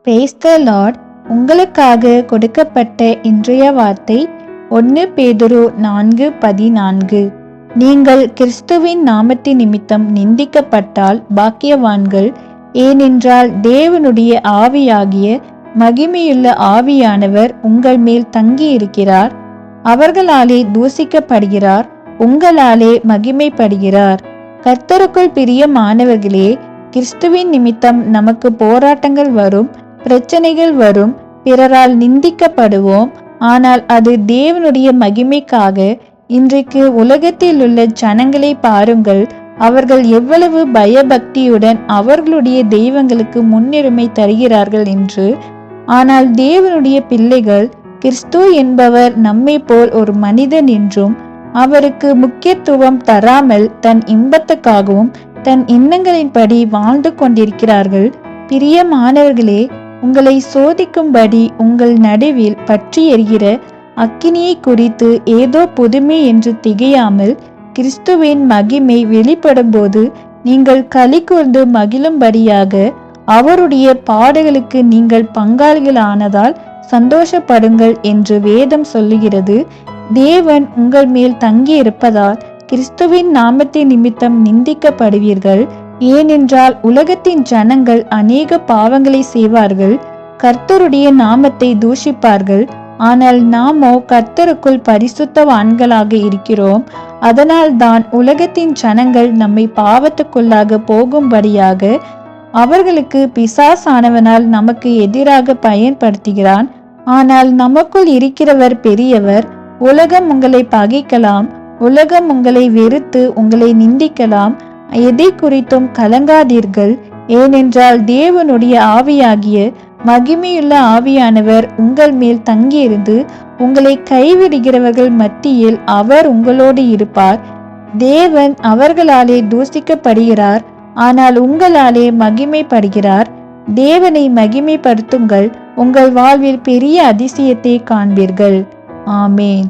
Praise the Lord. உங்களுக்காக கொடுக்கப்பட்ட இன்றைய வார்த்தை 1 பேதுரு 4:14. நீங்கள் கிறிஸ்துவின் நாமத்தின் நிமித்தம் நிந்திக்கப்பட்டால் பாக்கியவான்கள், ஏனென்றால் தேவனுடைய ஆவியாகிய மகிமையுள்ள ஆவியானவர் உங்கள் மேல் தங்கியிருக்கிறார். அவர்களாலே தூசிக்கப்படுகிறார், உங்களாலே மகிமைப்படுகிறார். கர்த்தருக்குள் பிரியமானவர்களே, கிறிஸ்துவின் நிமித்தம் நமக்கு போராட்டங்கள் வரும், பிரச்சனைகள் வரும், பிறரால் நிந்திக்கப்படுவோம். ஆனால் அது தேவனுடைய மகிமைக்காக. இன்றைக்கு உலகத்தில் உள்ள ஜனங்களை பாருங்கள். அவர்கள் எவ்வளவு பயபக்தியுடன் அவர்களுடைய தெய்வங்களுக்கு முன்னுரிமை தருகிறார்கள் என்று. ஆனால் தேவனுடைய பிள்ளைகள், கிறிஸ்து என்பவர் நம்மை போல் ஒரு மனிதன் என்றும் அவருக்கு முக்கியத்துவம் தராமல் தன் இன்பத்துக்காகவும் தன் எண்ணங்களின்படி வாழ்ந்து கொண்டிருக்கிறார்கள். பிரியமானவர்களே, உங்களை சோதிக்கும்படி உங்கள் நடுவில் பற்றி எரிகிற அக்கினியை குறித்து ஏதோ புதுமை என்று திகையாமல், கிறிஸ்துவின் மகிமை வெளிப்படும் போது நீங்கள் களி கூர்ந்து மகிழும்படியாக அவருடைய பாடுகளுக்கு நீங்கள் பங்காளிகளானதால் சந்தோஷப்படுங்கள் என்று வேதம் சொல்லுகிறது. தேவன் உங்கள் மேல் தங்கி இருப்பதால் கிறிஸ்துவின் நாமத்தின் நிமித்தம் நிந்திக்கப்படுவீர்கள். ஏனென்றால் உலகத்தின் ஜனங்கள் அநேக பாவங்களை செய்வார்கள், கர்த்தருடைய நாமத்தை தூஷிப்பார்கள். ஆனால் நாமோ கர்த்தருக்குள் பரிசுத்தவான்களாக இருக்கிறோம். அதனால் தான் உலகத்தின் ஜனங்கள் நம்மை பாவத்துக்குள்ளாக போகும்படியாக அவர்களுக்கு பிசாசானவனால் நமக்கு எதிராக பயன்படுத்துகிறான். ஆனால் நமக்குள் இருக்கிறவர் பெரியவர். உலகம் உங்களை பகைக்கலாம், உலகம் உங்களை வெறுத்து உங்களை நிந்திக்கலாம். எதை குறித்தும் கலங்காதீர்கள். ஏனென்றால் தேவனுடைய ஆவியாகிய மகிமையுள்ள ஆவியானவர் உங்கள் மேல் தங்கியிருந்து உங்களை கைவிடுகிறவர்கள் மத்தியில் அவர் உங்களோடு இருப்பார். தேவன் அவர்களாலே தூசிக்கப்படுகிறார், ஆனால் உங்களாலே மகிமைப்படுகிறார். தேவனை மகிமைப்படுத்துங்கள், உங்கள் வாழ்வில் பெரிய அதிசயத்தை காண்பீர்கள். ஆமேன்.